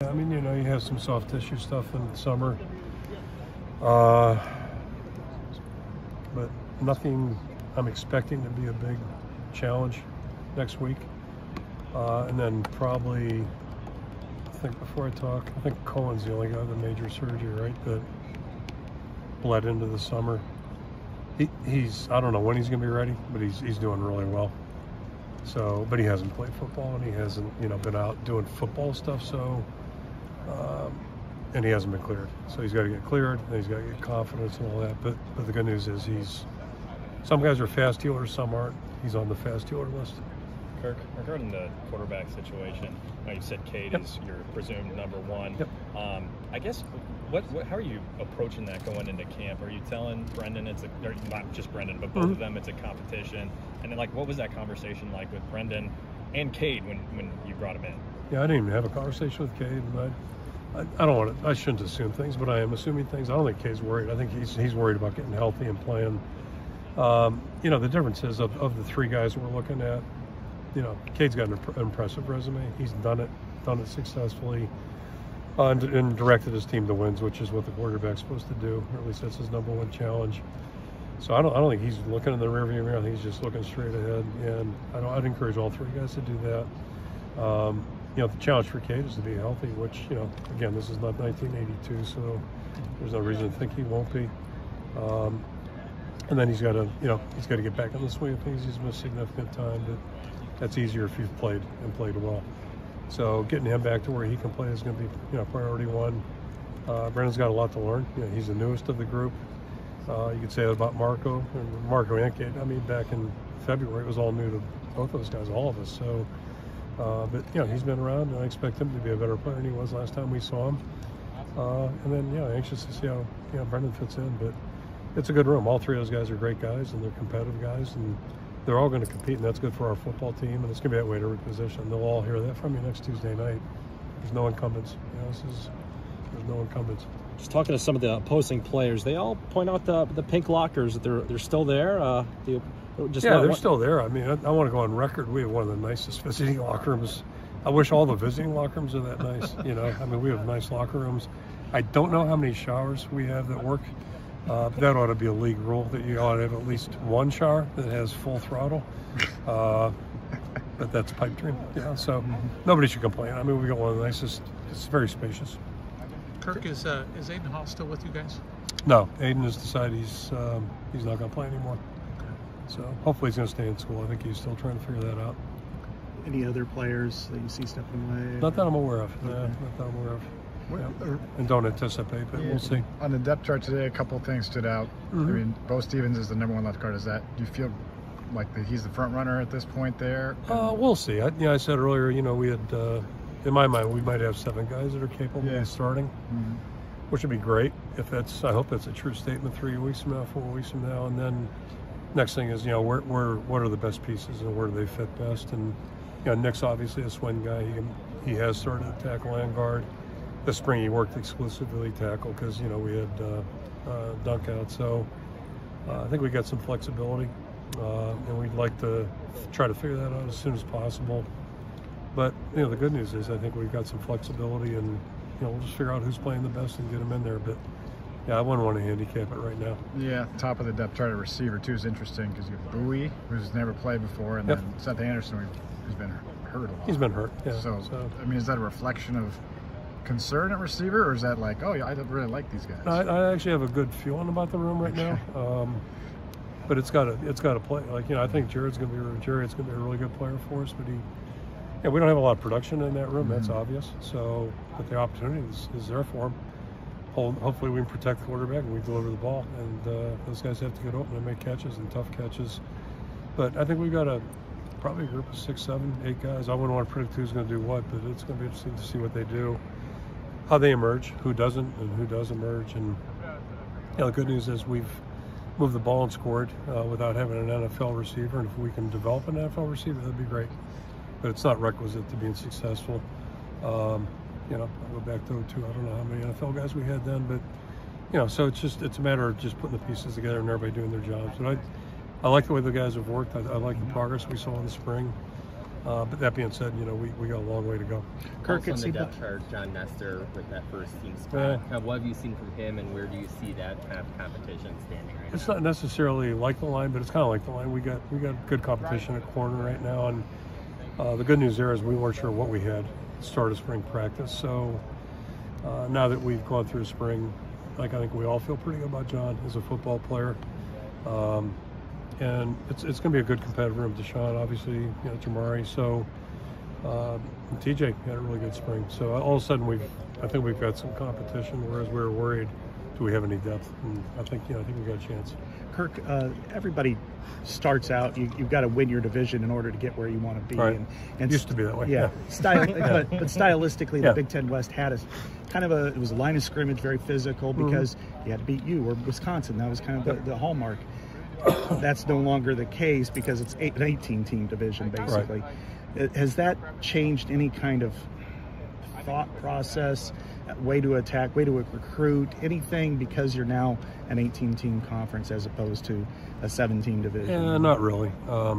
I mean, you know, you have some soft tissue stuff in the summer, but nothing I'm expecting to be a big challenge next week. And then probably, I think before I talk, I think Cohen's the only guy with a major surgery, right, that bled into the summer. He's I don't know when he's going to be ready, but he's doing really well. So, but he hasn't played football and he hasn't, you know, been out doing football stuff. So, and he hasn't been cleared. So he's got to get cleared. And he's got to get confidence and all that. But the good news is some guys are fast healers, some aren't. He's on the fast healer list. Kirk, regarding the quarterback situation, you said Cade is your presumed number one. Yep. I guess, how are you approaching that going into camp? Are you telling Brendan or not just Brendan, but both of them it's a competition? And then, what was that conversation like with Brendan and Cade when you brought him in? Yeah, I didn't even have a conversation with Cade. I shouldn't assume things, but I am assuming things. I don't think Cade's worried. I think he's worried about getting healthy and playing. You know, the difference is of the three guys we're looking at, you know, Cade's got an impressive resume. He's done it successfully, and directed his team to wins, which is what the quarterback's supposed to do. Or at least that's his number one challenge. So I don't think he's looking in the rearview mirror. I think he's just looking straight ahead. And I'd encourage all three guys to do that. You know, the challenge for Cade is to be healthy, which, you know, again, this is not 1982, so there's no reason to think he won't be. And then he's got to get back in the swing of things. He's missed significant time, but that's easier if you've played well. So getting him back to where he can play is going to be, you know, priority one. Brendan's got a lot to learn. You know, he's the newest of the group. You could say that about Marco and Cade. I mean, back in February, it was all new to both those guys, all of us. So, but you know, he's been around, and I expect him to be a better player than he was last time we saw him. And then, yeah, anxious to see how Brendan fits in. But it's a good room. All three of those guys are great guys, and they're competitive guys, and they're all going to compete, and that's good for our football team. And it's going to be that way to reposition. They'll all hear that from you next Tuesday night. There's no incumbents. You know, there's no incumbents. Just talking to some of the opposing players, they all point out the pink lockers, that they're still there. They're still there. I mean, I want to go on record. We have one of the nicest visiting locker rooms. I wish all the visiting locker rooms are that nice. You know, I mean, we have nice locker rooms. I don't know how many showers we have that work. But that ought to be a league rule that you ought to have at least one shower that has full throttle. But that's a pipe dream. Yeah, so nobody should complain. I mean, we got one of the nicest. It's very spacious. Kirk, is Aiden Hall still with you guys? No, Aiden has decided he's not going to play anymore. So hopefully he's going to stay in school. I think he's still trying to figure that out. Any other players that you see stepping away? Not that I'm aware of. Okay. Not that I'm aware of. Yeah. And don't anticipate, but we'll see. On the depth chart today, a couple of things stood out. I mean, Bo Stevens is the number one left guard. Do you feel like he's the front runner at this point there? We'll see. I said earlier, you know, we had, in my mind, we might have 7 guys that are capable of starting, which would be great. I hope that's a true statement 3 weeks from now, 4 weeks from now. And then next thing is, you know, what are the best pieces and where do they fit best? And, you know, Nick's obviously a swing guy. He has started to tackle and guard. This spring he worked exclusively tackle because, you know, we had dunk out. So I think we got some flexibility, and we'd like to try to figure that out as soon as possible. But, you know, the good news is I think we've got some flexibility, and, you know, we'll just figure out who's playing the best and get them in there. But, yeah, I wouldn't want to handicap it right now. Yeah, top of the depth chart at receiver, too, is interesting because you have Bowie, who's never played before, and then Seth Anderson, who's been hurt a lot. He's been hurt, yeah. So, I mean, is that a reflection of concern at receiver, or is that like, oh yeah, I really like these guys? I actually have a good feeling about the room right now, but it's got to play. Like, you know, I think Jared's going to be a really good player for us, but we don't have a lot of production in that room. That's obvious. So, but the opportunity is there for him. Hopefully, we can protect the quarterback and we deliver the ball. And those guys have to get open and make catches and tough catches. But I think we've got probably a group of 6, 7, 8 guys. I wouldn't want to predict who's going to do what, but it's going to be interesting to see what they do. How they emerge, who doesn't, and who does emerge. And the good news is we've moved the ball and scored without having an NFL receiver. And if we can develop an NFL receiver, that'd be great. But it's not requisite to being successful. You know, I'll go back to 02. I don't know how many NFL guys we had then, but you know, so it's a matter of just putting the pieces together and everybody doing their jobs. But I like the way the guys have worked. I like the progress we saw in the spring. But that being said, we got a long way to go. Kirk, on the depth chart, John Nestor with that first team spot. What have you seen from him, and where do you see that kind of competition standing right now? It's not necessarily like the line, but it's kind of like the line. We got good competition at corner right now, and the good news there is we weren't sure what we had at the start of spring practice. So now that we've gone through spring, I think we all feel pretty good about John as a football player. And it's going to be a good competitive room. Deshaun, obviously, Jamari. So TJ had a really good spring. So all of a sudden, I think we've got some competition. Whereas we were worried, do we have any depth? And I think we got a chance. Kirk, everybody starts out. You've got to win your division in order to get where you want to be. Right. And used to be that way. Yeah. But stylistically, Yeah. the Big Ten West had it was a line of scrimmage, very physical, because you had to beat you or Wisconsin. That was kind of the hallmark. That's no longer the case because it's an 18-team division, basically. Right. Has that changed any kind of thought process, way to attack, way to recruit, anything, because you're now an 18-team conference as opposed to a 17 division? Yeah, not really. I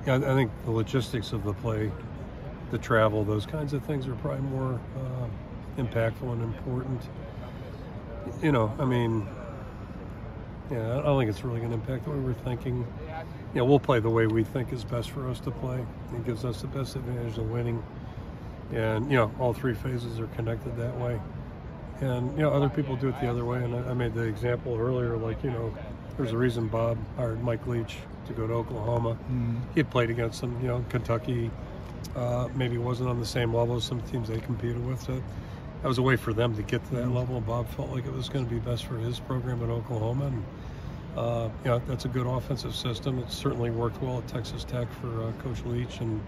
think the logistics of the play, the travel, those kinds of things are probably more impactful and important. Yeah, I don't think it's really going to impact the way we're thinking. We'll play the way we think is best for us to play. It gives us the best advantage of winning. And, all three phases are connected that way. And, other people do it the other way. And I made the example earlier, there's a reason Bob hired Mike Leach to go to Oklahoma. He had played against them, Kentucky. Maybe wasn't on the same level as some teams they competed with. So that was a way for them to get to that level. And Bob felt like it was going to be best for his program at Oklahoma. And, that's a good offensive system. It's certainly worked well at Texas Tech for Coach Leach, and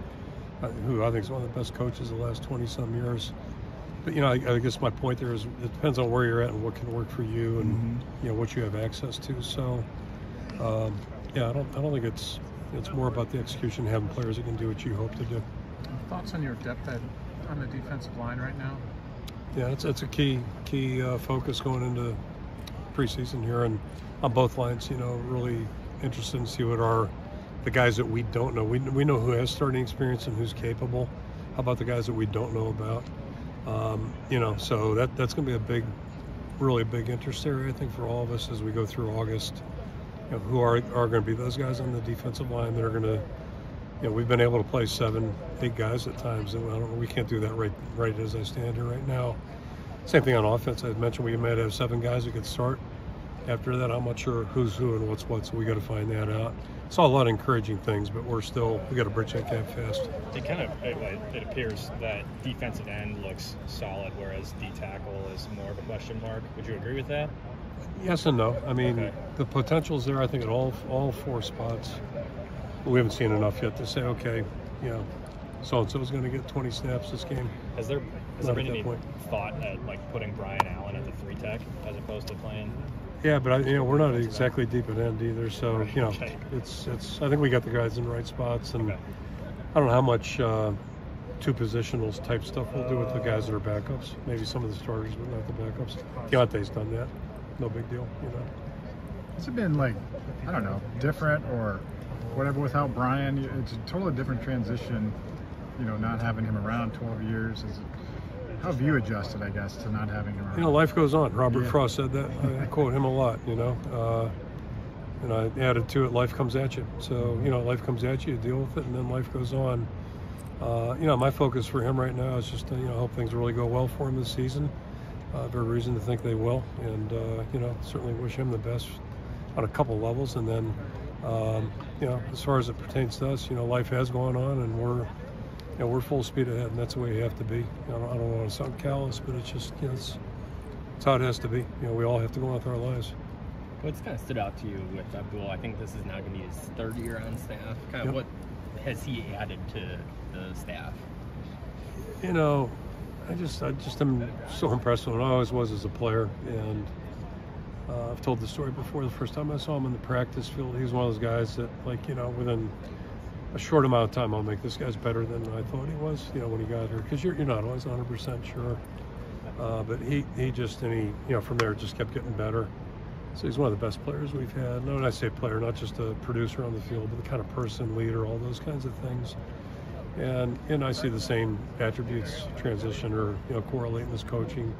who I think is one of the best coaches of the last 20-some years. But, I guess my point there is it depends on where you're at and what can work for you and, what you have access to. So, I don't think it's more about the execution, having players that can do what you hope to do. Thoughts on your depth on the defensive line right now? Yeah, it's a key focus going into preseason here, and on both lines, really interested to see what are the guys that we don't know. We know who has starting experience and who's capable. How about the guys that we don't know about? So that's going to be a really big interest area, I think, for all of us as we go through August. Who are going to be those guys on the defensive line that are going to, we've been able to play 7, 8 guys at times, and we can't do that right as I stand here right now. Same thing on offense. I mentioned we might have 7 guys that could start. After that, I'm not sure who's who and what's what, so we got to find that out. Saw a lot of encouraging things, but we got to bridge that gap fast. It appears that defensive end looks solid, whereas D tackle is more of a question mark. Would you agree with that? Yes and no. The potential's there, I think, at all 4 spots. But we haven't seen enough yet to say, okay, so-and-so is going to get 20 snaps this game. Has there been any thought at putting Brian Allen at the 3 tech as opposed to playing? Yeah, but we're not exactly deep at end either. So it's. I think we got the guys in the right spots, and I don't know how much 2 positional type stuff we'll do with the guys that are backups. Maybe some of the starters, but not the backups. Deontay's done that. No big deal, Has it been I don't know, different or whatever without Brian? It's a totally different transition. Not having him around 12 years. How have you adjusted, I guess, to not having him around? Life goes on. Robert Frost said that. I quote him a lot, and I added to it, life comes at you. So, life comes at you deal with it, and then life goes on. My focus for him right now is just to, hope things really go well for him this season. Every reason to think they will, and, certainly wish him the best on a couple levels. And then, as far as it pertains to us, life has gone on, and we're full speed ahead, and that's the way you have to be. I don't want to sound callous, but it's just, it's how it has to be. We all have to go on with our lives. What's kind of stood out to you with Abdul? I think this is now going to be his 3rd year on staff. What has he added to the staff? I just am so impressed with him. I always was as a player, and I've told the story before. The first time I saw him in the practice field, he was one of those guys that, within a short amount of time, I'll make this guy's better than I thought he was, when he got here. Because you're not always 100% sure. But he just, from there just kept getting better. So he's one of the best players we've had. No, when I say player, not just a producer on the field, but the kind of person, leader, all those kinds of things. And I see the same attributes transition or correlate in his coaching.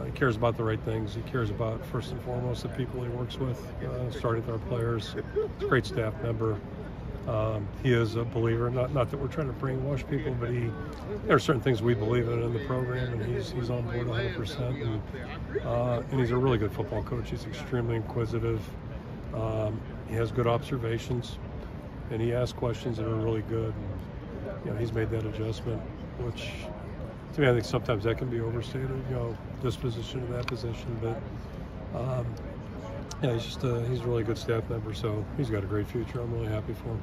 He cares about the right things. He cares about, first and foremost, the people he works with, starting with our players. He's a great staff member. He is a believer. Not that we're trying to brainwash people, but there are certain things we believe in the program, and he's on board 100%. And he's a really good football coach. He's extremely inquisitive. He has good observations, and he asks questions that are really good. And, he's made that adjustment, which to me I think sometimes that can be overstated. This position to that position, but he's a really good staff member. So he's got a great future. I'm really happy for him.